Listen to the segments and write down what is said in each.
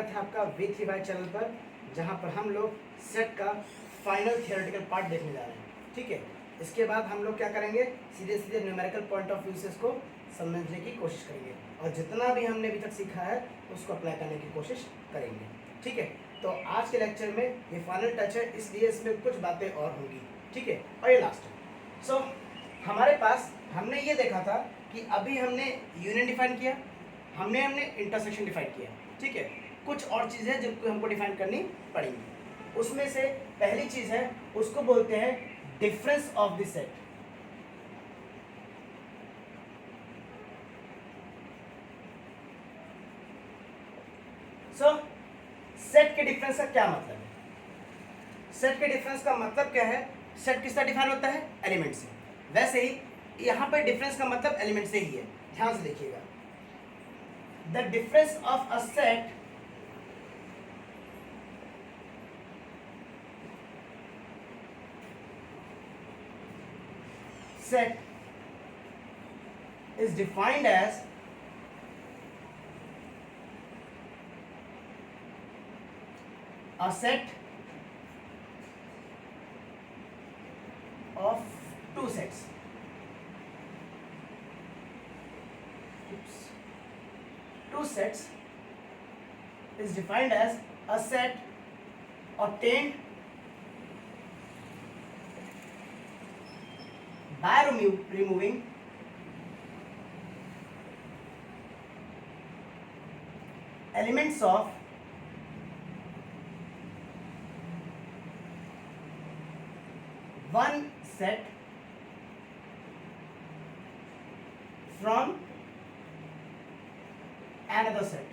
स्वागत है आपका V3Y चैनल पर, जहां पर हम लोग सेट का फाइनल थियोरेटिकल पार्ट देखने जा रहे हैं। ठीक है, इसके बाद हम लोग क्या करेंगे, सीधे सीधे न्यूमेरिकल पॉइंट ऑफ व्यू से इसको समझने की कोशिश करेंगे और जितना भी हमने अभी तक सीखा है उसको अप्लाई करने की कोशिश करेंगे। ठीक है, तो आज के लेक्चर में ये फाइनल टच है, इसलिए इसमें कुछ बातें और होंगी। ठीक है, और ये लास्ट है। सो हमारे पास हमने ये देखा था कि अभी हमने यूनियन डिफाइन किया, हमने इंटरसेक्शन डिफाइन किया। ठीक है, कुछ और चीज़ें जिनको हमको डिफाइन करनी पड़ेंगी। उसमें से पहली चीज़ है, उसको बोलते हैं difference of the set. So set के डिफरेंस का क्या मतलब है? सेट के डिफरेंस का मतलब क्या है? सेट किससे डिफाइन होता है? एलिमेंट से। वैसे ही यहाँ पर डिफरेंस का मतलब एलिमेंट से ही है, ध्यान से देखिएगा। The difference of a set is defined as a set of two sets. Two sets is defined as a set obtained by removing elements of one set from another set।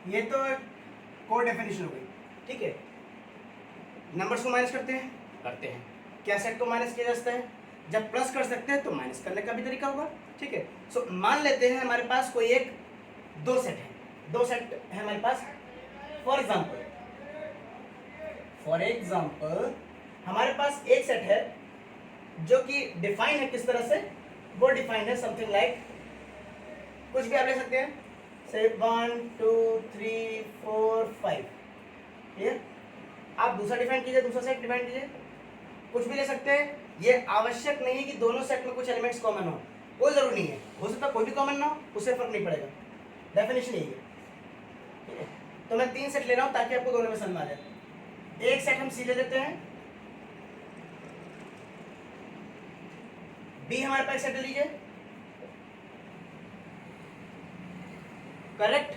ये तो code definition हो गई। ठीक है, numbers को minus करते हैं क्या सेट को माइनस किया जाता है? जब प्लस कर सकते हैं तो माइनस करने का भी तरीका होगा। ठीक है, सो मान लेते हैं हमारे पास कोई एक दो सेट है हमारे पास। फॉर एग्जाम्पल हमारे पास एक सेट है जो कि डिफाइन है किस तरह से? वो डिफाइन है समथिंग लाइक, कुछ भी आप ले सकते हैं, से 1 2 3 4 5। क्लियर? आप दूसरा डिफाइन कीजिए, दूसरा सेट डिफाइन कीजिए, कुछ भी ले सकते हैं। ये आवश्यक नहीं है कि दोनों सेट में कुछ एलिमेंट्स कॉमन हो, कोई जरूरी नहीं है, हो सकता कोई भी कॉमन ना हो, उससे फर्क नहीं पड़ेगा। डेफिनेशन यही है। ठीक है, तो मैं 3 सेट ले रहा हूं ताकि आपको दोनों में समझ में आ जाए। एक सेट हम सी ले लेते हैं, बी हमारे पास सेट लीजिए, करेक्ट।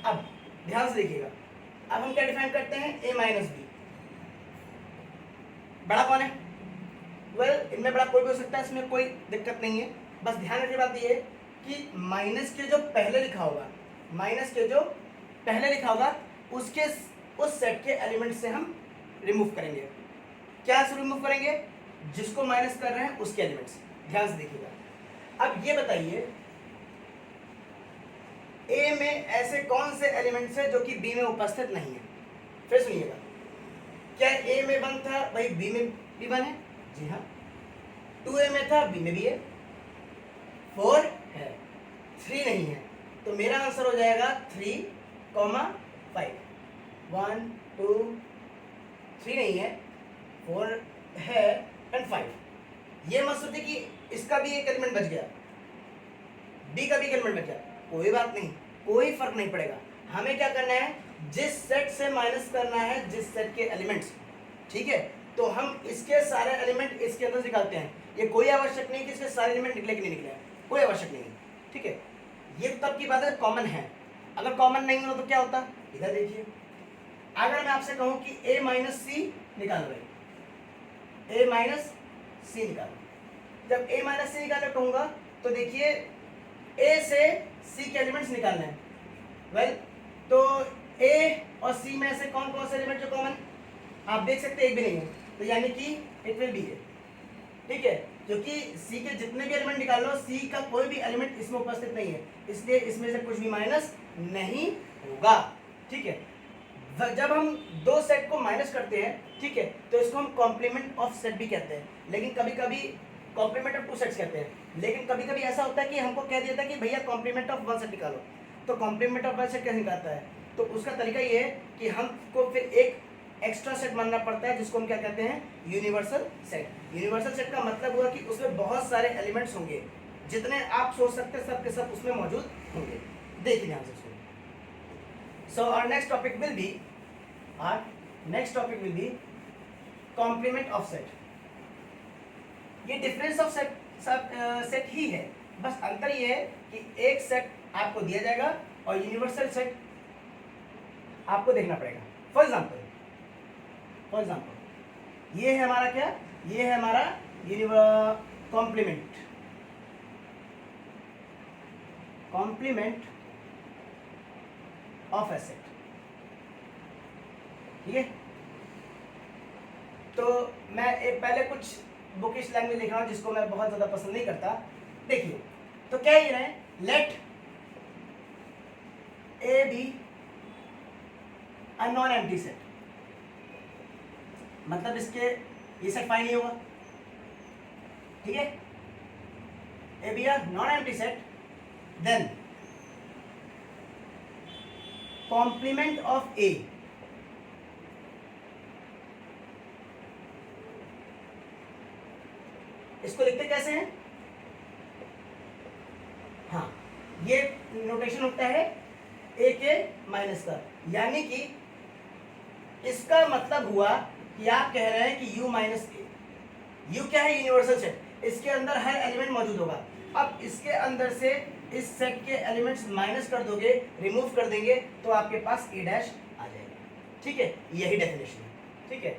अब ध्यान से देखिएगा, अब हम क्या डिफाइन करते हैं? ए माइनस बी। बड़ा कौन है? वेल, इनमें बड़ा कोई भी हो सकता है, इसमें कोई दिक्कत नहीं है। बस ध्यान रखने बात ये है कि माइनस के जो पहले लिखा होगा उसके उस सेट के एलिमेंट से हम रिमूव करेंगे। क्या से रिमूव करेंगे? जिसको माइनस कर रहे हैं उसके एलिमेंट्स। ध्यान से देखिएगा। अब ये बताइए, ए में ऐसे कौन से एलिमेंट्स है जो कि बी में उपस्थित नहीं है? फिर सुनिएगा, क्या ए में 1 था भाई बी में भी 1 है? जी हाँ। 2a में था, बी में भी है। 4 है, 3 नहीं है, तो मेरा आंसर हो जाएगा 3, 5। 1 2 3 नहीं है, 4 है एंड 5। ये मत सोचिए कि इसका भी एक एलिमेंट बच गया, बी का भी एक एलिमेंट बच गया, कोई बात नहीं, कोई फर्क नहीं पड़ेगा। हमें क्या करना है? जिस सेट से माइनस करना है जिस सेट के एलिमेंट्स। ठीक है, तो हम इसके सारे एलिमेंट इसके अंदर निकालते हैं। ये कोई आवश्यक नहीं कि इसके सारे एलिमेंट निकले कि नहीं निकले, कोई आवश्यक नहीं है। ठीक है, ये तब की बात है कॉमन है। अगर कॉमन नहीं हो तो क्या होता? इधर देखिए, अगर मैं आपसे कहूं कि a माइनस सी निकाल रहे, a माइनस सी निकालो, जब a माइनस सी निकालो कहूंगा तो देखिए a से c के एलिमेंट्स निकालने हैं। वेल, तो a और c में से कौन कौन से एलिमेंट जो कॉमन? आप देख सकते हैं एक भी नहीं है, तो यानी कि इट विल बी है। ठीक है, क्योंकि c के जितने भी एलिमेंट निकाल लो, c का कोई भी एलिमेंट इसमें उपस्थित नहीं है, इसलिए इसमें से कुछ भी माइनस नहीं होगा। ठीक है, जब हम दो सेट को माइनस करते हैं, ठीक है, तो इसको हम कॉम्प्लीमेंट ऑफ सेट भी कहते हैं, लेकिन कभी कभी कॉम्प्लीमेंट ऑफ 2 सेट्स कहते हैं। लेकिन कभी कभी ऐसा होता है कि हमको कह दिया था कि भैया कॉम्प्लीमेंट ऑफ 1 सेट निकालो, तो कॉम्प्लीमेंट ऑफ सेट कैसे निकालता है? तो उसका तरीका ये है कि हमको फिर एक एक्स्ट्रा सेट मानना पड़ता है जिसको हम क्या कहते हैं? Universal set. यूनिवर्सल सेट का मतलब हुआ कि उसमें बहुत सारे एलिमेंट्स होंगे, जितने आप सोच सकते हैं सब के सब उसमें मौजूद होंगे। देखिए ध्यान से सुनिए। So our next topic will be complement of set. ये डिफरेंस ऑफ सेट ही है, बस अंतर ये है कि एक सेट आपको दिया जाएगा और यूनिवर्सल सेट आपको देखना पड़ेगा। फॉर एग्जाम्पल ये है हमारा क्या? ये है हमारा कॉम्प्लीमेंट ऑफ ए सेट। ठीक है, तो मैं एक पहले कुछ बुकिश लैंग्वेज लिख रहा हूं जिसको मैं बहुत ज्यादा पसंद नहीं करता। देखिए, तो क्या ये रहे, let A be a non empty set, मतलब इसके ये सेट फाइल नहीं होगा। ठीक है, A be a non empty set, then complement of A इसको लिखते कैसे हैं? हाँ, ये नोटेशन होता है ए के माइनस का, यानी कि इसका मतलब हुआ कि आप कह रहे हैं कि u माइनस ए, यू क्या है? यूनिवर्सल सेट, इसके अंदर हर एलिमेंट मौजूद होगा। अब इसके अंदर से इस सेट के एलिमेंट्स माइनस कर दोगे, रिमूव कर देंगे, तो आपके पास ए डैश आ जाएगा। ठीक है, यही डेफिनेशन है। ठीक है,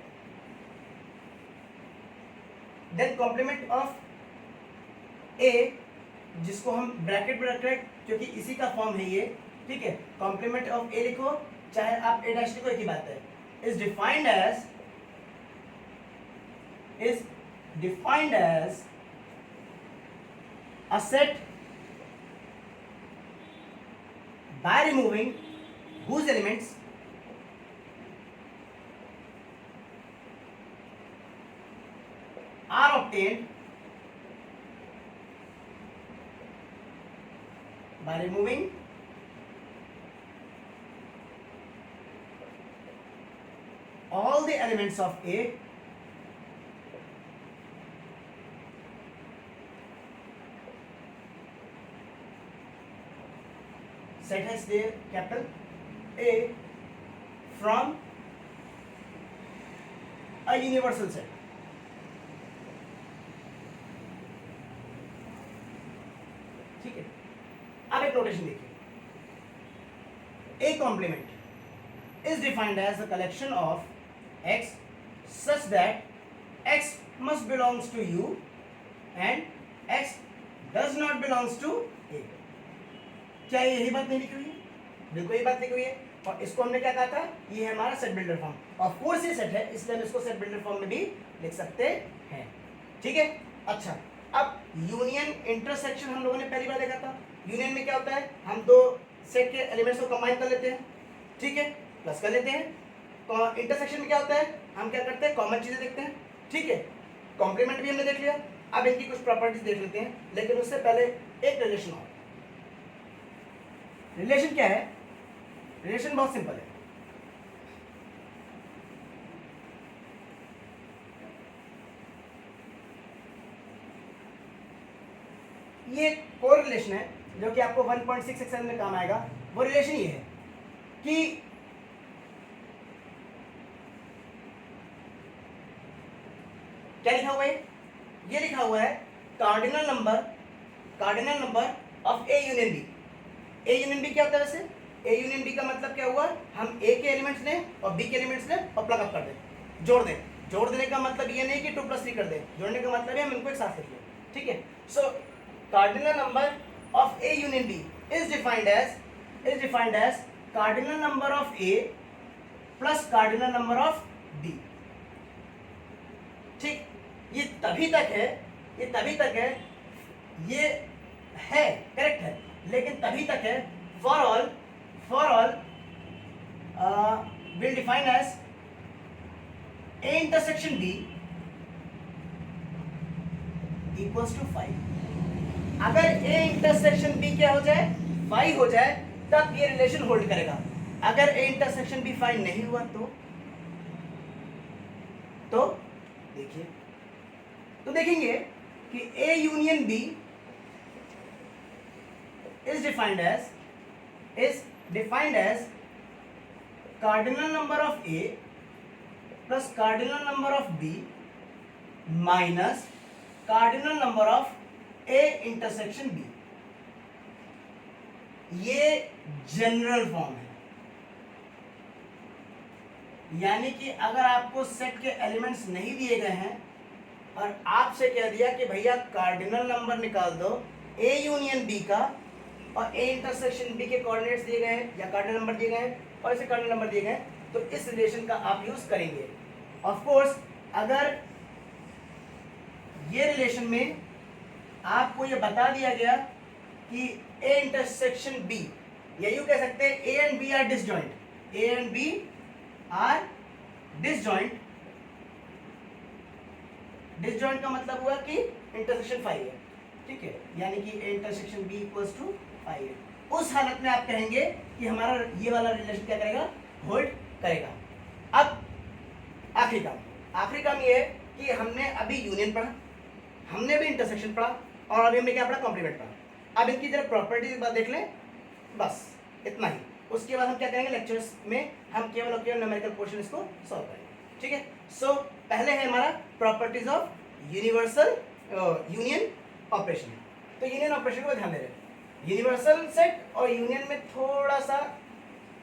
देन कॉम्प्लीमेंट ऑफ ए, जिसको हम ब्रैकेट में रख रहे हैं क्योंकि इसी का फॉर्म है ये। ठीक है, कॉम्प्लीमेंट ऑफ ए लिखो चाहे आप ए डैश लिखो, एक ही बात है। Is defined as a set by removing whose elements are obtained by removing all the elements of A set has their capital A from a universal set. ठीक है, अब एक नोटेशन देखिए, A complement is defined as a collection of X such that X must belongs to U and X does not belongs to A. क्या यही बात नहीं लिखी हुई है? बिल्कुल यही बात लिखी हुई है। और इसको हमने क्या कहा था? ये है हमारा set builder form. Of course ये सेट है, इसलिए हम इसको सेट बिल्डर फॉर्म में भी लिख सकते हैं। ठीक है, अच्छा, अब यूनियन इंटरसेक्शन हम लोगों ने पहली बार देखा था। यूनियन में क्या होता है? हम दो सेट के एलिमेंट्स को कंबाइन कर लेते हैं, ठीक है, प्लस कर लेते हैं। तो इंटरसेक्शन में क्या होता है? हम क्या करते हैं? कॉमन चीजें देखते हैं। ठीक है, कॉम्प्लीमेंट भी हमने देख लिया, अब इनकी कुछ प्रॉपर्टीज देख लेते हैं, लेकिन उससे पहले एक रिलेशन और। रिलेशन क्या है? रिलेशन बहुत सिंपल है। ये कोर रिलेशन है जो कि आपको 1.6 सेक्शन में काम आएगा। वो रिलेशन ये है कि क्या लिखा हुआ है? ये लिखा हुआ है cardinal number of A union B. A union B क्या होता है वैसे? ए यूनियन बी का मतलब क्या हुआ? हम ए के एलिमेंट्स लें और बी के एलिमेंट्स लें और प्लग अप कर दें, जोड़ दें। जोड़ देने का मतलब ये नहीं कि 2+3 कर दें, जोड़ने का मतलब है हम इनको एक साथ लिख लें। ठीक है, so cardinal number of A union B is defined as cardinal number of A plus cardinal number of B. ठीक, ये तभी तक है, ये है करेक्ट है, लेकिन तभी तक है। For all will define as A intersection B equals to 5। अगर ए इंटरसेक्शन बी क्या हो जाए? 5 हो जाए, तब ये रिलेशन होल्ड करेगा। अगर ए इंटरसेक्शन बी फाइंड नहीं हुआ तो देखिए, तो देखेंगे कि A union B is defined as cardinal number of A plus cardinal number of B minus cardinal number of A intersection B. ये जनरल फॉर्म है, यानी कि अगर आपको सेट के एलिमेंट्स नहीं दिए गए हैं और आपसे कह दिया कि भैया कार्डिनल नंबर निकाल दो ए यूनियन बी का, और ए इंटरसेक्शन बी के कोऑर्डिनेट्स दिए गए हैं या कार्डिनल नंबर दिए गए हैं और इसे कार्डिनल नंबर दिए गए हैं, तो इस रिलेशन का आप यूज करेंगे। ऑफ कोर्स अगर ये रिलेशन में आपको ये बता दिया गया कि ए इंटरसेक्शन बी, या यूं कह सकते हैं A and B are disjoint, A and B are disjoint. Disjoint का मतलब हुआ कि इंटरसेक्शन 5 है, ठीक है, यानी कि A intersection B equals to 5 है। उस हालत में आप कहेंगे कि हमारा ये वाला रिलेशन क्या करेगा, होल्ड करेगा। अब आखिरी काम ये है कि हमने अभी यूनियन पढ़ा, हमने भी इंटरसेक्शन पढ़ा, और अभी हमने क्या पढ़ा, कॉम्प्लीमेंट पढ़ा। अब इनकी जरा प्रॉपर्टीज एक बार देख लें, बस इतना ही। उसके बाद हम क्या करेंगे, लेक्चर्स में हम केवल और केवल न्यूमेरिकल पोर्शन इसको सॉल्व करेंगे, ठीक है। सो पहले है हमारा properties of universal union operation. तो यूनियन ऑपरेशन को ध्यान दे रहे हैं, यूनिवर्सल सेट और यूनियन में थोड़ा सा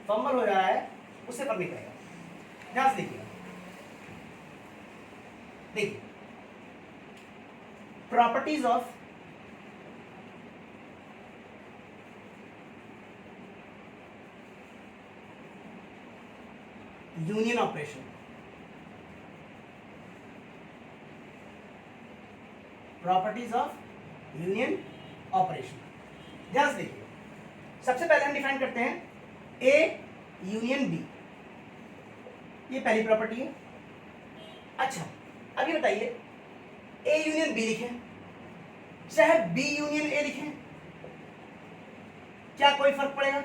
फंबल हो रहा है, उससे फर्क नहीं पड़ेगा, ध्यान से देखिए properties of union operation. Properties of union operation, ध्यान से देखिए। सबसे पहले हम डिफाइन करते हैं ए यूनियन बी, ये पहली प्रॉपर्टी है। अच्छा, अब ये बताइए ए यूनियन बी लिखें चाहे बी यूनियन ए लिखें, क्या कोई फर्क पड़ेगा?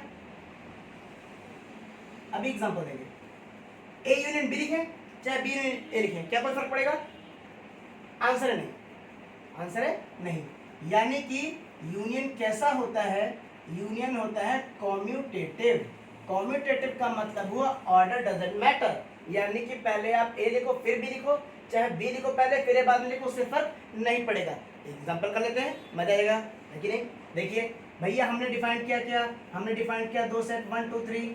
अभी एग्जांपल देंगे, ए यूनियन बी लिखें चाहे बी यूनियन ए लिखें, क्या कोई फर्क पड़ेगा? आंसर है नहीं, आंसर है नहीं। यानी कि यूनियन कैसा होता है, यूनियन होता है कॉम्यूटेटिव। कॉम्यूटेटिव का मतलब हुआ ऑर्डर डजंट मैटर, यानी कि पहले आप ए लिखो फिर बी लिखो, चाहे बी लिखो पहले फिर ए बाद में लिखो, उससे फर्क नहीं पड़ेगा। एग्जांपल कर लेते हैं, मजा आएगा है कि नहीं। देखिए भैया हमने डिफाइन किया क्या, हमने डिफाइन किया दो सेट 1 2 3,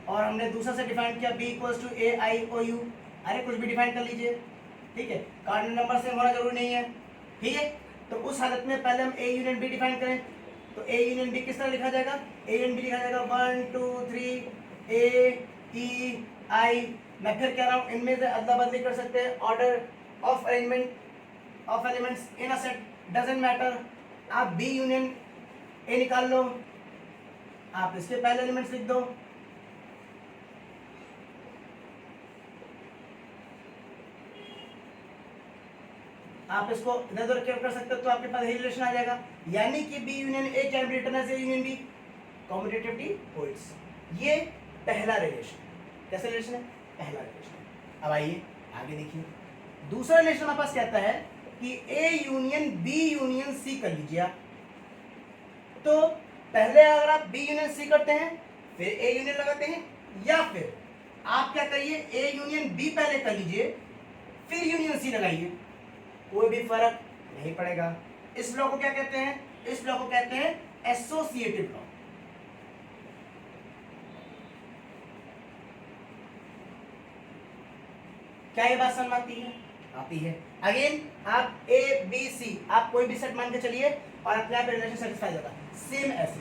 और हमने दूसरा सेट डिफाइन किया B equals to A I O U. अरे कुछ भी डिफाइन कर लीजिए, ठीक है, कार्डिनल नंबर से होना जरूरी नहीं है, ठीक है। तो उस हालत में पहले हम ए यूनियन बी डिफाइन करें, तो ए यूनियन बी किस तरह लिखा जाएगा, ए यूनियन बी लिखा जाएगा 1 2 3 ए ई आई। मैं फिर कह रहा हूँ इनमें से अदला बदली कर सकते हैं, order of arrangement of elements in a set doesn't matter. आप बी यूनियन ए निकाल लो, आप इसके पहले एलिमेंट्स लिख दो, आप इसको इधर उधर क्या कर सकते हो, तो आपके पास यही रिलेशन आ जाएगा। यानी कि B union A can be written as A union B, commutativity holds. ये पहला रिलेशन, कैसा रिलेशन है, पहला रिलेशन। अब आइए आगे देखिए, दूसरा रिलेशन हमारे पास कहता है कि A union B union C कर लीजिए आप। तो पहले अगर आप बी यूनियन सी करते हैं फिर ए यूनियन लगाते हैं, या फिर आप क्या करिए ए यूनियन बी पहले कर लीजिए फिर यूनियन सी लगाइए, कोई भी फर्क नहीं पड़ेगा। इस लॉ को क्या कहते हैं, इस लॉ को कहते हैं एसोसिएटिव लॉ। क्या ये बात समझ आती है, आती है। अगेन आप ए बी सी, आप कोई भी सेट मान के चलिए और अपने आप रिलेशन सेटिस्फाई होगा, सेम ऐसे,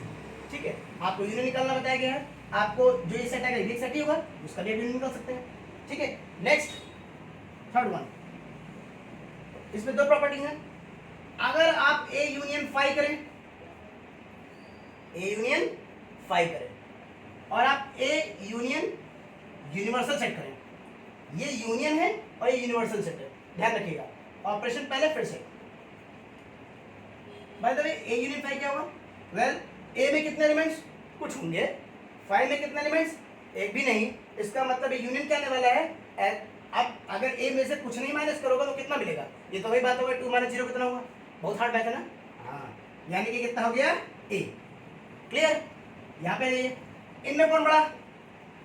ठीक है। आपको यूनियन निकालना बताया गया है, आपको जो ये सेट आएगा ये सेट ही होगा, उसका भी यूनियन निकाल सकते हैं, ठीक है। नेक्स्ट थर्ड वन, इसमें दो प्रॉपर्टी हैं। अगर आप ए यूनियन फाई करें, ए यूनियन फाई करें, और आप ए यूनियन यूनिवर्सल सेट करें, ये यूनियन है और ये यूनिवर्सल सेट है, ध्यान रखिएगा, ऑपरेशन पहले फिर से। By the way A union phi क्या हुआ, वेल ए में कितने एलिमेंट्स, कुछ होंगे। फाइव में कितने एलिमेंट्स? एक भी नहीं। इसका मतलब यूनियन क्या आने वाला है? अब अगर ए में से कुछ नहीं माइनस करोगे तो कितना मिलेगा? ये तो वही बात होगा, 2 - 0 कितना होगा? बहुत हार्ड बैठ है ना। हाँ, यानी कि कितना हो गया? ए। क्लियर? यहाँ पे इनमें कौन बड़ा?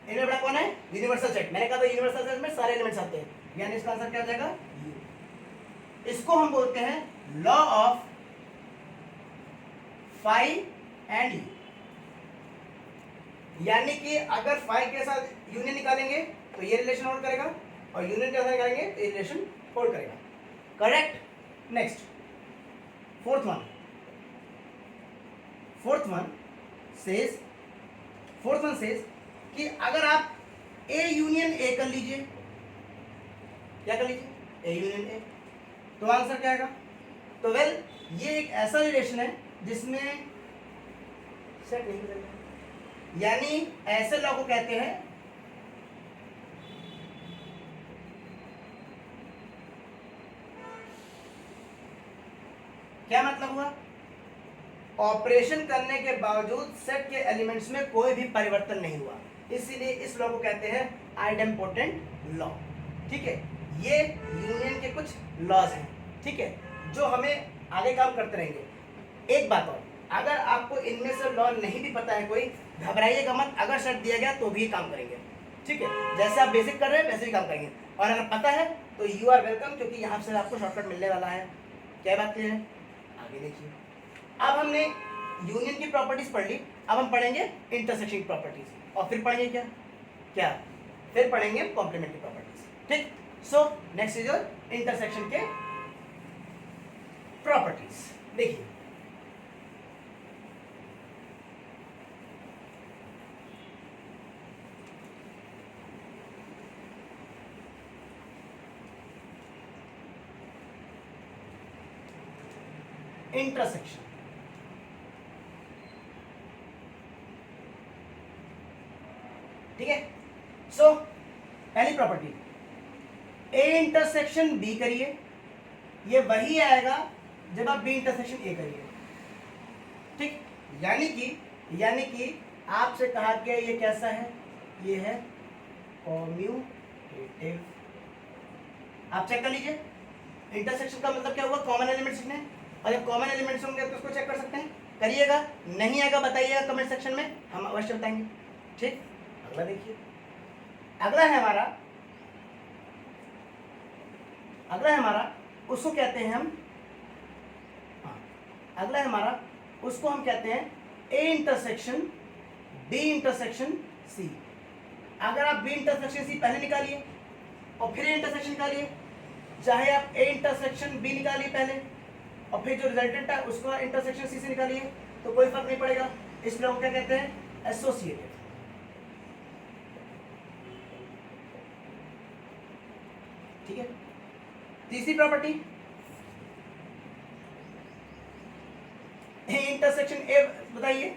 इनमें बड़ा कौन है? Universal set. मैंने कहा था यूनिवर्सल सेट में सारे एलिमेंट्स आते हैं, यानी इसका आंसर क्या हो जाएगा? यू। इसको हम बोलते हैं law of phi and U. यानी कि अगर फाई के साथ यूनियन निकालेंगे तो ये रिलेशन होल्ड करेगा, और यूनियन के साथ निकालेंगे तो ये रिलेशन होल्ड करेगा। Correct? Next, fourth one says कि अगर आप ए यूनियन ए कर लीजिए, क्या कर लीजिए? ए यूनियन ए, तो आंसर क्या आएगा? तो वेल, ये एक ऐसा रिलेशन है जिसमें सेट नहीं बदलता, यानी ऐसे लॉ को कहते हैं क्या मतलब हुआ? ऑपरेशन करने के बावजूद सेट के एलिमेंट्स में कोई भी परिवर्तन नहीं हुआ, इसीलिए इस लॉ को कहते हैं आइडेम्पोटेंट लॉ। ठीक है, ये यूनियन के कुछ लॉज हैं, ठीक है, जो हमें आगे काम करते रहेंगे। एक बात और, अगर आपको इनमें से लॉ नहीं भी पता है कोई, घबराइएगा मत, अगर शर्त दिया गया तो भी काम करेंगे। ठीक है, जैसे आप बेसिक कर रहे हैं वैसे ही काम करेंगे, और अगर पता है तो यू आर वेलकम, क्योंकि यहाँ से आपको शॉर्टकट मिलने वाला है। क्या बात क्लियर है? आगे देखिए, अब हमने यूनियन की प्रॉपर्टीज पढ़ ली, अब हम पढ़ेंगे इंटरसेक्शन की प्रॉपर्टीज, और फिर पढ़ेंगे क्या फिर पढ़ेंगे कॉम्प्लीमेंट्री प्रॉपर्टीज। ठीक, so next is your intersection के प्रॉपर्टीज। देखिए, इंटरसेक्शन, ठीक है। सो पहली प्रॉपर्टी, ए इंटरसेक्शन बी करिए, ये वही आएगा जब आप बी इंटरसेक्शन ए करिए। ठीक, यानी कि आपसे कहा गया ये कैसा है? ये है कॉम्यूटेटिव। आप चेक कर लीजिए, इंटरसेक्शन का मतलब क्या हुआ? कॉमन एलिमेंट्स लिखने, और जब कॉमन एलिमेंट्स होंगे तो उसको चेक कर सकते हैं। करिएगा, नहीं आएगा बताइएगा कमेंट सेक्शन में, हम अवश्य बताएंगे। ठीक, अगला देखिए, अगला है हमारा उसको कहते हैं हम, अगला है हमारा उसको हम कहते हैं A intersection B intersection C. अगर आप बी इंटरसेक्शन सी पहले निकालिए और फिर इंटरसेक्शन निकालिए, चाहे आप ए इंटरसेक्शन बी निकालिए पहले और फिर जो रिजल्टेंट है उसको इंटरसेक्शन सी से निकालिए, तो कोई फर्क नहीं पड़ेगा। इस लॉ को क्या कहते हैं? एसोसिएटेड। ठीक है, तीसरी प्रॉपर्टी, ए इंटरसेक्शन ए, बताइए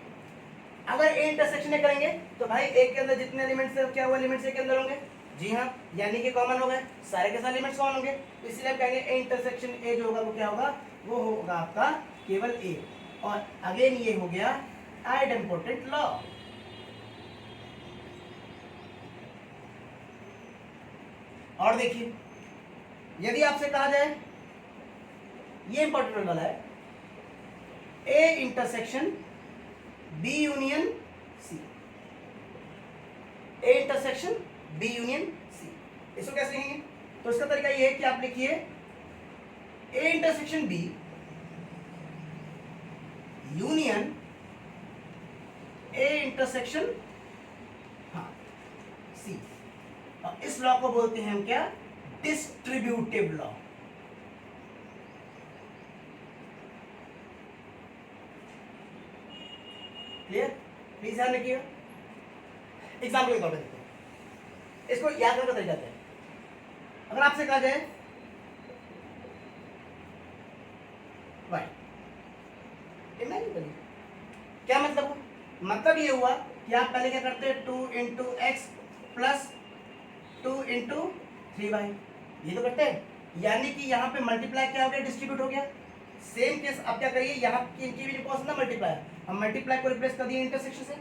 अगर ए इंटरसेक्शन ए करेंगे तो भाई ए के अंदर जितने एलिमेंट्स है क्या वो एलिमेंट्स ए के अंदर होंगे? जी हाँ, यानी कि कॉमन हो गए, सारे के सारे एलिमेंट्स कॉमन होंगे, इसलिए हम कहेंगे ए इंटरसेक्शन ए जो होगा वो क्या होगा? वो होगा आपका केवल ए। और अगेन ये हो गया आइडेम्पोटेंट लॉ। और देखिए, यदि आपसे कहा जाए, ये इंपॉर्टेंट वाला है, A intersection B union C, A intersection B union C, इसको कैसे लिखेंगे? तो इसका तरीका ये है कि आप लिखिए A intersection B union A intersection C, और इस लॉ को बोलते हैं हम क्या? Distributive law. क्लियर? प्लीज ध्यान रखिएगा। एग्जाम्पल के तौर पर देखते हैं, इसको याद करने का तरीका है। अगर आपसे कहा जाए वाई, इमेजिन करिए, क्या मतलब हुआ? मतलब ये हुआ कि आप पहले क्या करते हैं? 2 into x plus 2 into 3y, ये तो करते हैं, यानी कि यहाँ पे मल्टीप्लाई क्या हो गया? डिस्ट्रीब्यूट हो गया। सेम केस अब क्या करिए, यहाँ की इनकी भी रिपोर्ट ना मल्टीप्लाई, हम मल्टीप्लाई को रिप्लेस कर दिए इंटरसेक्शन से,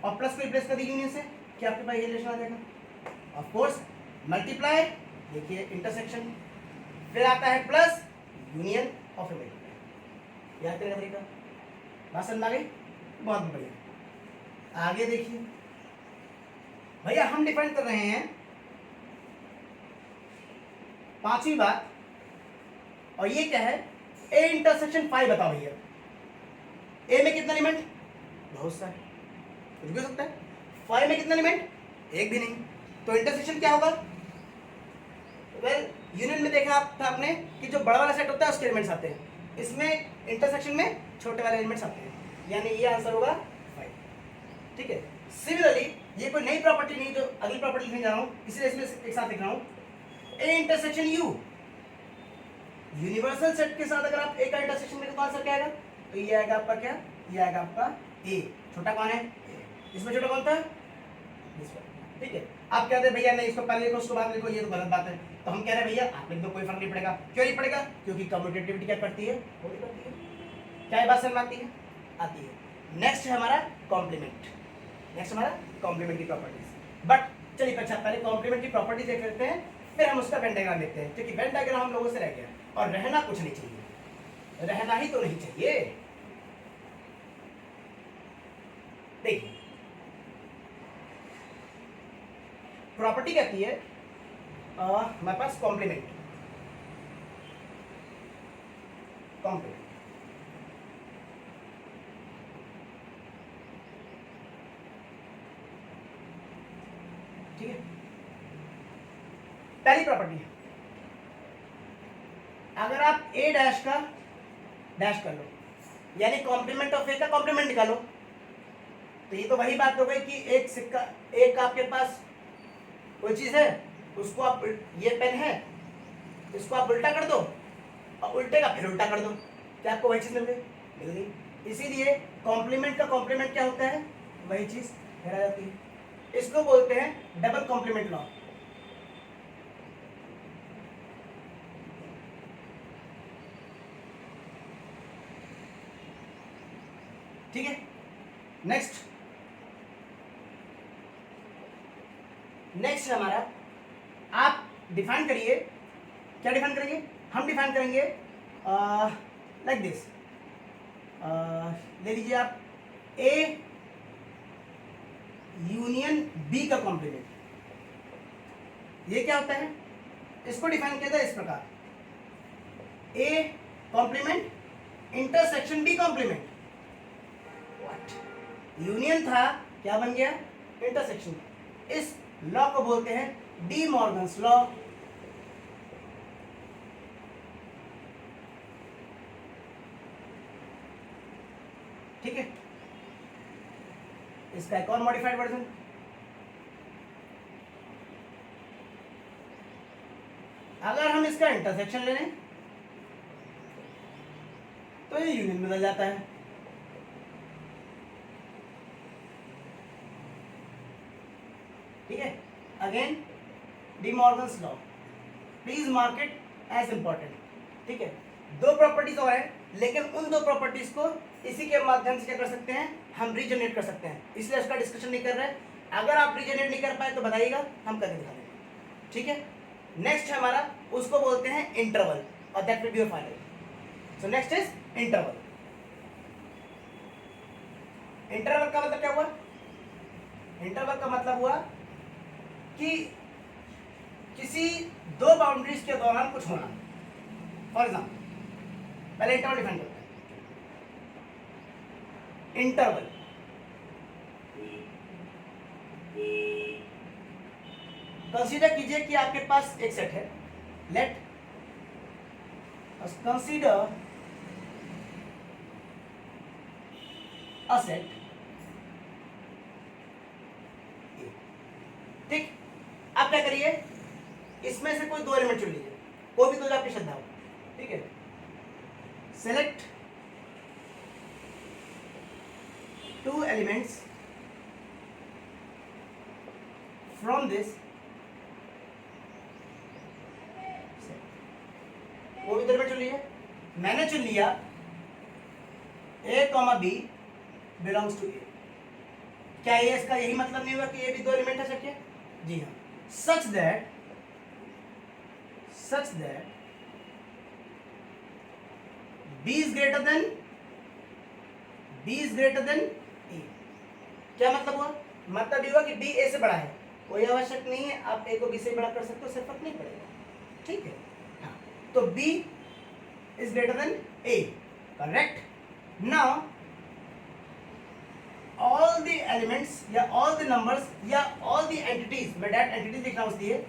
और प्लस को रिप्लेस कर दी यूनियन से, क्या आपके पास ये रिलेशन आ जाएगा? ऑफ कोर्स मल्टीप्लाई, देखिए इंटरसेक्शन, फिर आता है प्लस यूनियन और फिर मल्टीप्लाई। याद करेगा तरीका, बात समझ आ गई? बहुत बढ़िया। आगे देखिए भैया, हम डिफाइन कर रहे हैं पांचवी बात, और ये क्या है? A intersection phi. बताओ भैया, ए में कितना एलिमेंट? बहुत सारे, कुछ भी हो सकता है। फाइव में कितना एलिमेंट? एक भी नहीं। तो इंटरसेक्शन क्या होगा? वेल यूनियन में देखा था आपने कि जो बड़ा वाला सेट होता है उसके एलिमेंट्स आते हैं, इसमें इंटरसेक्शन में छोटे वाले एलिमेंट्स आते हैं, यानी ये आंसर होगा 5। ठीक है। सिमिलरली ये कोई नई प्रॉपर्टी नहीं, जो अगली प्रॉपर्टी लिखने जा रहा हूँ, इसलिए इसमें एक साथ लिख रहा हूँ। A intersection you, universal set के साथ अगर आप ए का इंटरसेक्शन में तो आंसर क्या आएगा? तो ये आएगा आपका क्या? ये आएगा आपका ए। छोटा कौन है? इसमें छोटा कौन था? ठीक है। आप कहते हैं भैया नहीं, इसको पहले लिखो उसको बाद लिखो, ये तो गलत बात है। तो हम कह रहे हैं भैया आप लिख दो, कोई फर्क नहीं पड़ेगा। क्यों नहीं पड़ेगा? क्योंकि कम्यूटेटिविटी क्या करती है? वो करती है। क्या ये बात समझ में आती है? आती है। नेक्स्ट है हमारा कॉम्प्लीमेंट। नेक्स्ट हमारा कॉम्प्लीमेंट्री प्रॉपर्टीज। बट चलिए अच्छा पहले कॉम्प्लीमेंट्री प्रॉपर्टीज देख लेते हैं, फिर हम उसका वेन डायग्राम देखते हैं, क्योंकि वेन डायग्राम हम लोगों से रह गया और रहना कुछ नहीं चाहिए, रहना ही तो नहीं चाहिए। देखिए प्रॉपर्टी कहती है हमारे पास कॉम्प्लीमेंट, कॉम्प्लीमेंट ठीक है। पहली प्रॉपर्टी है, अगर आप ए डैश का डैश कर लो, यानी कॉम्प्लीमेंट ऑफ ए का कॉम्प्लीमेंट निकालो, तो ये तो वही बात हो गई कि एक सिक्का, एक आपके पास कोई चीज है, उसको आप, ये पेन है, इसको आप उल्टा कर दो और उल्टे का फिर उल्टा कर दो, क्या आपको वही चीज मिल गई? मिल गई। इसीलिए कॉम्प्लीमेंट का कॉम्प्लीमेंट क्या होता है? वही चीज फिर आ जाती है। इसको बोलते हैं डबल कॉम्प्लीमेंट लॉ। ठीक है। नेक्स्ट है हमारा, आप डिफाइन करिए, क्या डिफाइन करेंगे? हम डिफाइन करेंगे लाइक दिस, ले लीजिए आप ए यूनियन बी का कॉम्प्लीमेंट। ये क्या होता है? इसको डिफाइन किया था इस प्रकार, A complement intersection B complement. What? Union था, क्या बन गया? इंटरसेक्शन। इस लॉ को बोलते हैं डी मॉर्गन्स लॉ। ठीक है। इसका एक और मॉडिफाइड वर्जन, अगर हम इसका इंटरसेक्शन ले लें तो ये यूनियन में बदल जाता है। ठीक है। Again De Morgan's law, please mark it as important. ठीक है। दो प्रॉपर्टीज और है, लेकिन उन दो प्रॉपर्टीज को इसी के माध्यम से क्या कर सकते हैं? हम रीजनरेट कर सकते हैं, इसलिए उसका डिस्कशन नहीं कर रहे हैं। अगर आप रीजनरेट नहीं कर पाए तो बताइएगा, हम करके दिखा देंगे। ठीक है। नेक्स्ट है हमारा, उसको बोलते हैं इंटरवल, और that will be your final. So next is interval. Interval का मतलब क्या हुआ? इंटरवल का मतलब हुआ कि किसी दो बाउंड्रीज के दौरान कुछ होना। फॉर एग्जाम्पल, पहले इंटरवल डिफाइन करते हैं। इंटरवल कंसीडर कीजिए कि आपके पास एक सेट है, लेट कंसीडर अ सेट। ठीक। आप क्या करिए, इसमें से कोई दो एलिमेंट चुन लीजिए, कोई भी दो जो आपकी श्रद्धा हो। ठीक है। Select two elements from this, वो भी दो एलिमेंट चुन लीजिए। मैंने चुन लिया ए कॉमा बी बिलोंग्स टू ए। क्या ये इसका यही मतलब नहीं हुआ कि ये भी दो एलिमेंट है सेट के? जी हाँ, such that B is greater than A. क्या मतलब हुआ? मतलब ये हुआ कि बी ए से बड़ा है, कोई आवश्यक नहीं है आप ए को बी से बड़ा कर सकते हो, उससे फर्क नहीं पड़ेगा, ठीक है। हाँ, तो B is greater than A, correct. Now all the elements या ऑल द नंबर्स या ऑल द एंटिटीज, मैं डायरेक्ट एंटिटीज लिख रहा हूं इसलिए,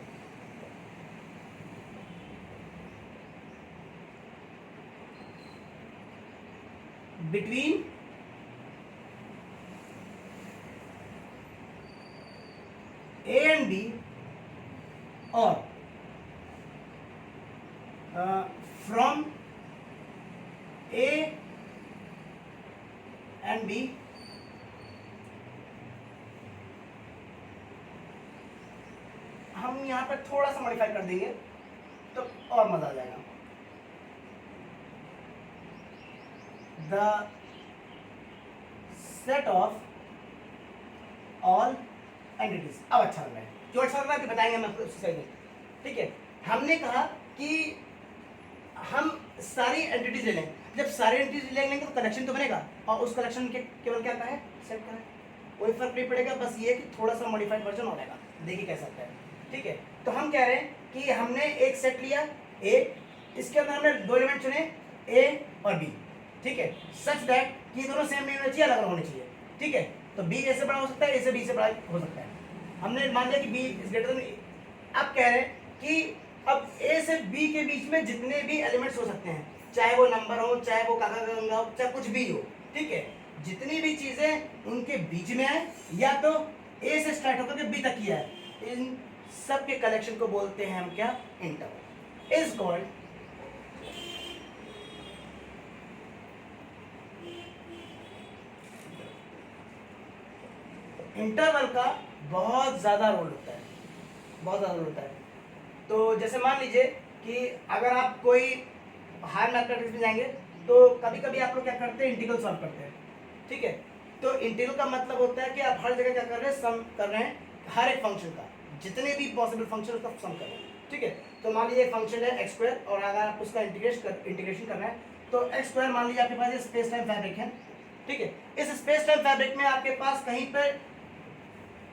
between A and B or from A and B हम यहाँ पर थोड़ा सा मॉडिफाई कर देंगे तो और मजा आ जाएगा। The set of all entities, अब अच्छा लग रहा है, जो अच्छा लग रहा है बताएंगे हम आपको सही में, ठीक है। हमने कहा कि हम सारी एंटिटीज ले लें, जब सारी एंटिटीज ले लेंगे तो कलेक्शन तो बनेगा, और उस कलेक्शन के केवल क्या है, सेट का है, कोई फर्क नहीं पड़ेगा, बस ये कि थोड़ा सा मॉडिफाइड वर्जन हो जाएगा, देखिए कैसा होता है, ठीक है। तो हम कह रहे हैं कि हमने एक सेट लिया ए, इसके अंदर हमने दो एलिमेंट चुने ए और बी, ठीक है, सच दैट कि दोनों सेम नहीं होने चाहिए, अलग अलग होने चाहिए, ठीक है। तो बी ए से बड़ा हो सकता है, ए से बी से बड़ा हो सकता है, हमने मान लिया कि बी इज ग्रेटर देन ए। अब कह रहे हैं कि अब ए से बी के बीच में जितने भी एलिमेंट्स हो सकते हैं, चाहे वो नंबर हो, चाहे वो काका गंगा हो, चाहे कुछ भी हो, ठीक है, जितनी भी चीजें उनके बीच में आए या तो ए से स्टार्ट होकर के बी तक किया है, इन सब के कलेक्शन को बोलते हैं हम क्या, इंटरवल इज कॉल्ड इंटरवल का बहुत ज्यादा रोल होता है, बहुत ज्यादा रोल होता है। तो जैसे मान लीजिए कि अगर आप कोई हायर मैथमेटिक्स में जाएंगे तो कभी कभी आप लोग क्या करते हैं, इंटीग्रल सॉल्व करते हैं, ठीक है। तो इंटीग्रल का मतलब होता है कि आप हर जगह क्या कर रहे हैं, सम कर रहे हैं, हर एक फंक्शन का, जितने भी पॉसिबल फंक्शन उसका सम कर रहे हैं, ठीक है। तो मान लीजिए एक फंक्शन है एक्स स्क्वायर, और अगर आप उसका इंटीग्रेशन कर रहे हैं तो एक्स स्क्वायर मान लीजिए आपके पास स्पेस टाइम फैब्रिक है, ठीक है। इस स्पेस टाइम फैब्रिक में आपके पास कहीं पर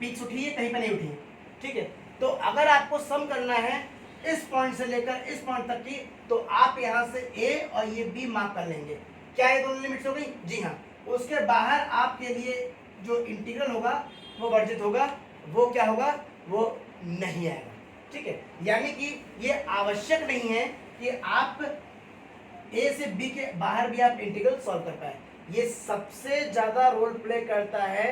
पीक्स उठी है, कहीं पर नहीं उठी है, ठीक है। तो अगर आपको सम करना है इस पॉइंट से लेकर इस पॉइंट तक की, तो आप यहाँ से ए और ये बी मार्क कर लेंगे, क्या ये दोनों लिमिट्स हो गई? जी हाँ। उसके बाहर आपके लिए जो इंटीग्रल होगा वो वर्जित होगा, वो क्या होगा, वो नहीं आएगा, ठीक है। यानी कि ये आवश्यक नहीं है कि आप ए से बी के बाहर भी आप इंटीग्रल सॉल्व कर पाए। ये सबसे ज्यादा रोल प्ले करता है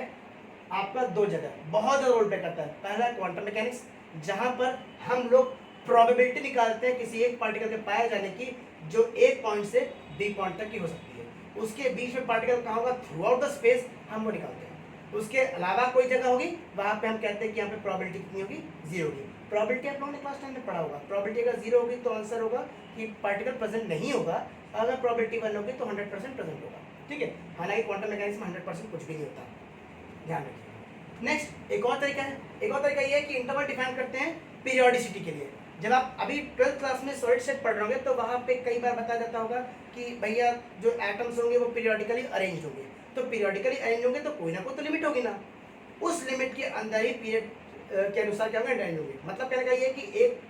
आपका दो जगह, बहुत ज्यादा रोल प्ले करता है। पहला क्वांटम मैकेनिक्स, जहां पर हम लोग प्रोबेबिलिटी निकालते हैं किसी एक पार्टिकल के पाए जाने की, जो एक पॉइंट से बी पॉइंट तक की हो सकती है, उसके बीच में पार्टिकल कहाँ होगा, थ्रू आउट द स्पेस, हम वो निकालते हैं। उसके अलावा कोई जगह होगी, वहां पे हम कहते हैं कि यहाँ पे प्रोबेबिलिटी कितनी होगी, 0 होगी। प्रोबेबिलिटी आप लोगों ने क्लास 10 में पढ़ा होगा, प्रोबेबिलिटी अगर 0 होगी तो आंसर होगा कि पार्टिकल प्रेजेंट नहीं होगा, अगर प्रोबेबिलिटी 1 होगी तो 100% प्रेजेंट होगा, ठीक है। हालांकि क्वांटम मैकेनिक्स में 100% कुछ भी नहीं होता, ध्यान रखिए। नेक्स्ट एक और तरीका है, एक और तरीका ये है कि इंटरवल डिफाइन करते हैं पीरियोडिसिटी के लिए। जब आप अभी 12th क्लास में सॉलिड स्टेट पढ़ रहे होंगे तो वहाँ पे कई बार बताया जाता होगा कि भैया जो एटम्स होंगे वो पीरियोडिकली अरेंज होंगे, तो पीरियोडिकली अरेंज होंगे तो कोई ना कोई तो लिमिट होगी ना, उस लिमिट के अंदर ही पीरियड के अनुसार क्या होंगे, अरेंज होंगे। मतलब कहने का ये कि एक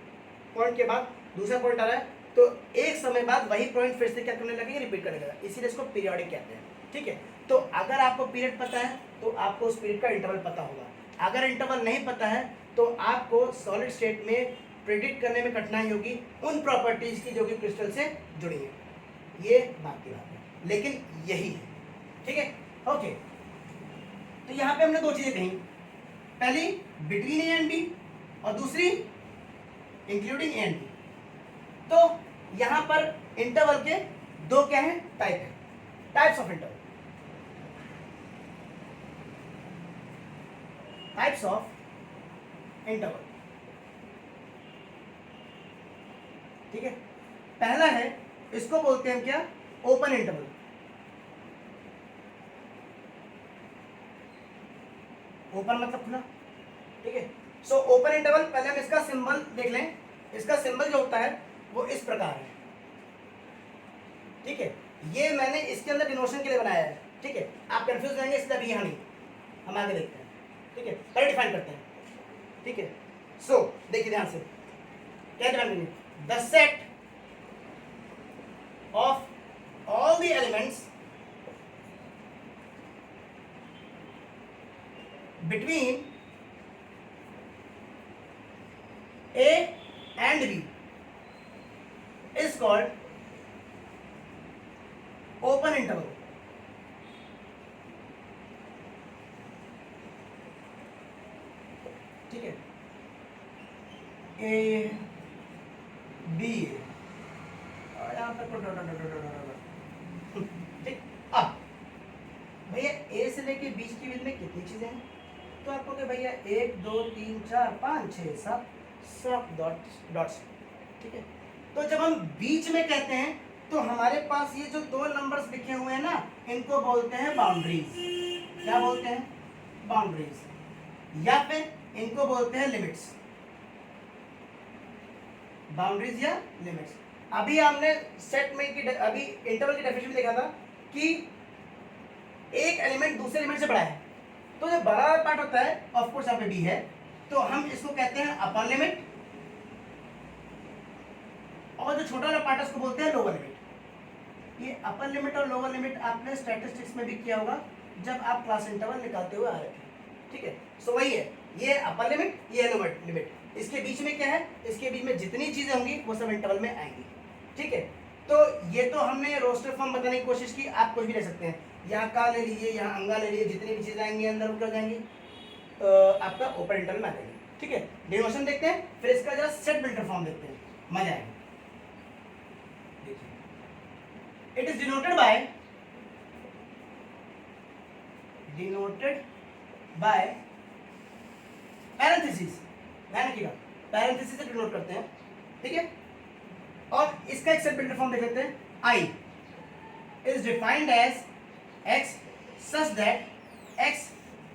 पॉइंट के बाद दूसरा पॉइंट आ रहा है तो एक समय बाद वही पॉइंट फिर से क्या करने लगेगा, रिपीट करने लगेगा, इसीलिए इसको पीरियोडिक कहते हैं, ठीक है। तो अगर आपको पीरियड पता है तो आपको उस पीरियड का इंटरवल पता होगा, अगर इंटरवल नहीं पता है तो आपको सॉलिड स्टेट में प्रेडिक्ट करने में कठिनाई होगी उन प्रॉपर्टीज की जो कि क्रिस्टल से जुड़ी है। ये बात की बात है, लेकिन यही है, ठीक है, ओके। तो यहाँ पे हमने दो चीजें कही, पहली बिटवीन ए एंड बी और दूसरी इंक्लूडिंग ए एंड बी। तो यहाँ पर इंटरवल के दो क्या है, टाइप है, types of interval, types of interval, ठीक है। पहला है, इसको बोलते हैं क्या, ओपन इंटरवल। ओपन मतलब खुला, ठीक है। सो ओपन इंटरवल, पहले हम इसका सिंबल देख लें। इसका सिंबल जो होता है वो इस प्रकार है, ठीक है। ये मैंने इसके अंदर डिनोशन के लिए बनाया है, ठीक है। आप कंफ्यूज रहेंगे इसलिए अभी यहाँ नहीं, हम आगे देखते हैं, ठीक है। पहले डिफाइन करते हैं, ठीक है। सो देखिए ध्यान से, क्या डिफाइन करेंगे, the set of all the elements between A and B is called open interval. ठीक है, A B और यहाँ पर ठीक। अब भैया A से लेके बीच के बीच में कितनी चीजें हैं, तो आपको कि भैया 1 2 3 4 5 6 7 डॉट्स, ठीक है। तो जब हम बीच में कहते हैं तो हमारे पास ये जो दो नंबर्स लिखे हुए हैं ना, इनको बोलते हैं बाउंड्रीज। क्या बोलते हैं, बाउंड्रीज, या फिर इनको बोलते हैं लिमिट्स, बाउंड्रीज या लिमिट्स। अभी हमने सेट में अभी इंटरवल की डेफिनेशन में देखा था कि एक एलिमेंट दूसरे एलिमेंट से बड़ा है, तो जो बड़ा पार्ट होता है ऑफ कोर्स यहाँ पे बी है, तो हम इसको कहते हैं अपर लिमिट, और जो छोटा वाला पार्ट है उसको बोलते हैं लोअर लिमिट। ये अपर लिमिट और लोअर लिमिट आपने स्टैटिस्टिक्स में भी किया होगा जब आप क्लास इंटरवल निकालते हुए आ रहे थे, ठीक है। सो वही है, ये अपर लिमिट, ये लोअर लिमिट, इसके बीच में क्या है, इसके बीच में जितनी चीजें होंगी वो सब इंटरवल में आएंगी, ठीक है। तो ये तो हमने रोस्टर फॉर्म बताने की कोशिश की, आप कुछ भी ले सकते हैं, यहाँ का ले लीजिए, यहाँ अंगा ले लीजिए, जितनी भी चीजें आएंगी अंदर क्या हो जाएंगी, आपका ओपन इंटरवल में आ जाएंगे, ठीक है। डेरिवेशन देखते हैं, फिर इसका जरा सेट बिल्डर फॉर्म देखते हैं, मजा आएगा। It is denoted by parenthesis, ध्यान रखिएगा, पैरेंथेसिस से डिनोट करते हैं, ठीक है। और इसका एक सेट बिल्डर फॉर्म देख लेते हैं, I is defined as x such that x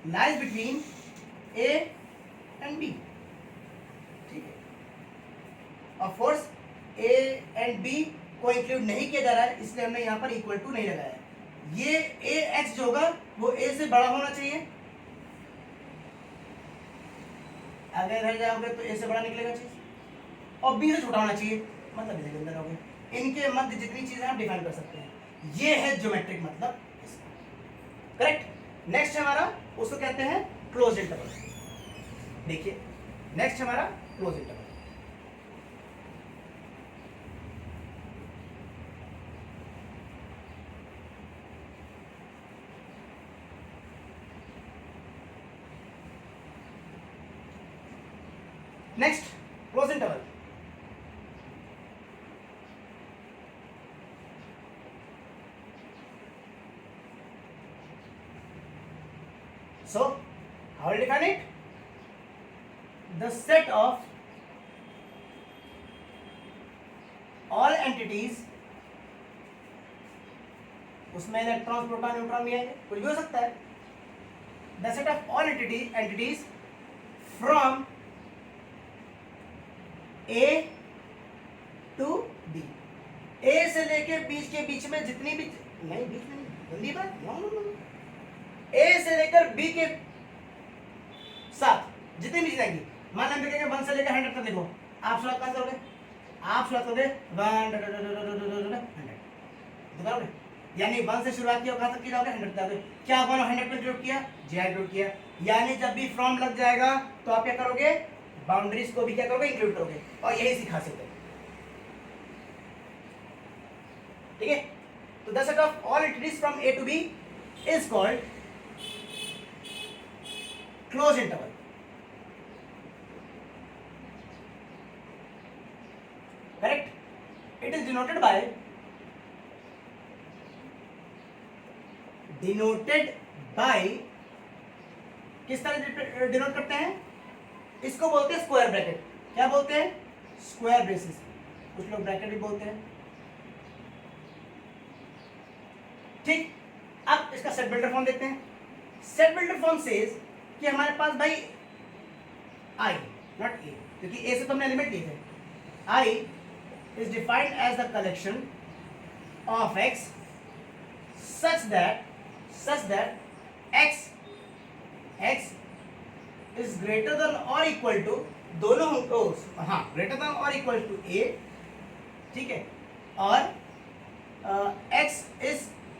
lies between A and B, ठीक है। Of course A and B को इंक्लूड नहीं किया जा रहा है, इसलिए हमने यहाँ पर इक्वल टू नहीं लगाया। ये AX जो होगा वो A से बड़ा होना चाहिए, अगर इधर जाओगे तो A से बड़ा निकलेगा चीज, और B से छोटा होना चाहिए, मतलब इधर अंदर होगे। इनके मध्य जितनी चीजें आप डिफाइन कर सकते हैं, ये है ज्योमेट्रिक मतलब, करेक्ट। नेक्स्ट हमारा उसको कहते हैं क्लोज इंटरवल। देखिए नेक्स्ट हमारा close interval, next close interval, so how will define it, the set of all entities, उसमें इलेक्ट्रॉन प्रोटॉन न्यूट्रॉन भी आएंगे, कुछ भी हो सकता है, the set of all entities from A to B, A से लेके बीच के बीच में जितनी भी, नहीं बीच में नहीं, गंदी बात, नो, A से लेकर B के साथ जितनी भी चीजें आएंगी, मान लें देखेंगे 1 से लेकर 100 तक, देखो आप शुरुआत कहाँ करोगे, आप शुरुआत करोगे 100, यानी 1 से शुरुआत किया, कहाँ तक की जाओगे 100 तक। क्या 100 पे इंक्लूड किया, जी इंक्लूड किया, यानी जब भी फ्रॉम लग जाएगा तो आप क्या करोगे, बाउंड्रीज को भी क्या करोगे, इंक्लूड करोगे, और यही सिखा सकते हैं, ठीक है। तो the set of all entities from A to B is called closed interval, correct। it is denoted by किस तरह डिनोट करते हैं, इसको बोलते हैं स्क्वायर ब्रैकेट। क्या बोलते हैं, स्क्वायर ब्रेसेस, कुछ लोग ब्रैकेट भी बोलते हैं, ठीक। अब इसका सेट बिल्डर फॉर्म देखते हैं। सेट बिल्डर फॉर्म सेज कि हमारे पास भाई आई नॉट ए, क्योंकि ए से तो हमने एलिमेंट लिए थे। I is defined as the collection of x such that x is greater than और इक्वल टू, दोनों हमको, हाँ, ग्रेटर देन और इक्वल टू ए, ठीक है, और एक्स इज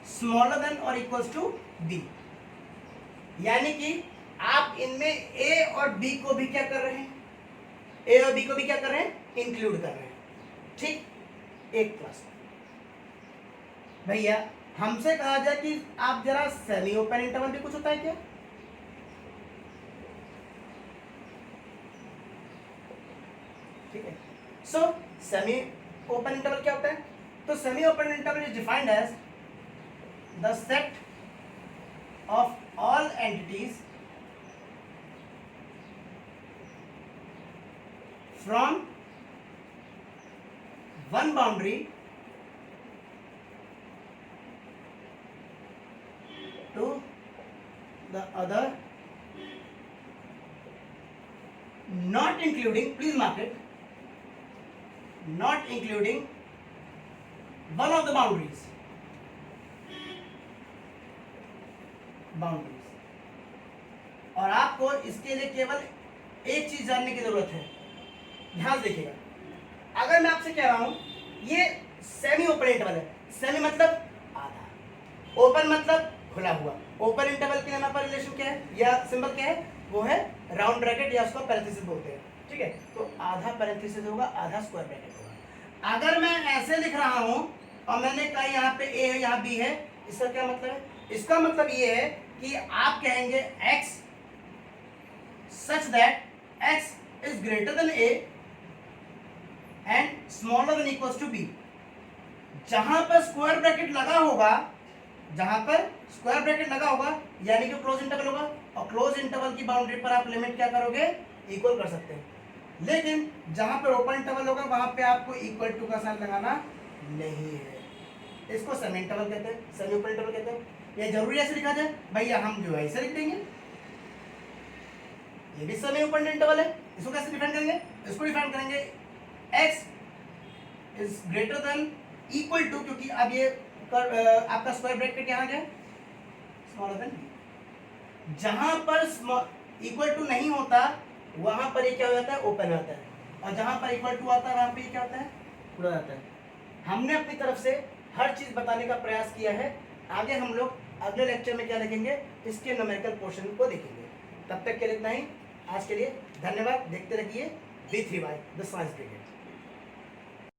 स्मॉलर देन और इक्वल्स टू बी। यानी कि आप इनमें ए और बी को भी क्या कर रहे हैं, ए और बी को भी क्या कर रहे हैं, इंक्लूड कर रहे हैं। ठीक, एक क्लास भैया हमसे कहा जाए कि आप जरा सेमी ओपन इंटरवल भी कुछ होता है क्या? ठीक है, सो सेमी ओपन इंटरवल क्या होता है? तो semi open interval is defined as the set of all entities from one boundary to the other, not including, please mark it, not including one of the boundaries. और आपको इसके लिए केवल एक चीज जानने की जरूरत है, ध्यान से देखिएगा। अगर मैं आपसे कह रहा हूं ये सेमी ओपन इंटरवल है, सेमी मतलब आधा, ओपन मतलब खुला हुआ। ओपन इंटरवल के यहाँ पर रिलेशन क्या है या सिंबल क्या है, वो है राउंड ब्रैकेट या उसको पैरेंथेसिस बोलते हैं। ठीक है, तो आधा पैरेंथेसिस होगा, आधा स्क्वायर ब्रैकेट होगा। अगर मैं ऐसे लिख रहा हूं और मैंने कहा यहाँ पे ए है यहाँ बी है, इसका क्या मतलब है? इसका मतलब ये है कि आप कहेंगे x such that x is greater than a and smaller than equals to b। जहां पर स्क्वायर ब्रैकेट लगा होगा, जहां पर स्क्वायर ब्रैकेट लगा होगा यानी कि क्लोज इंटरवल होगा, और क्लोज इंटरवल की बाउंड्री पर आप लिमिट क्या करोगे, इक्वल कर सकते हैं। लेकिन जहां पर ओपन इंटरवल होगा वहां पे आपको इक्वल टू का साइन लगाना नहीं है। इसको सेमी इंटरवल कहते हैं, सेमी ओपन इंटरवल कहते हैं। ये जरूरी ऐसे लिखा जाए भैया, हम जो है ऐसे लिख देंगे, ये भी सेमी ओपन इंटरवल है। इसको कैसे डिफाइन करेंगे? इसको डिफाइन करेंगे x is greater than equal to, क्योंकि अब ये आपका स्क्वायर ब्रैकेट यहाँ क्या है, स्मॉलर देन b। जहां पर इक्वल टू नहीं होता वहां पर ये क्या हो जाता है, ओपन होता है, और जहां पर इक्वल टू आता है वहां पर ये क्या होता है, खुला जाता है। हमने अपनी तरफ से हर चीज बताने का प्रयास किया है। आगे हम लोग अगले लेक्चर में क्या देखेंगे, इसके न्यूमेरिकल पोर्शन को देखेंगे। तब तक के लिए इतना ही, आज के लिए धन्यवाद। देखते रहिए V3Y द साइंस ब्रिगेड।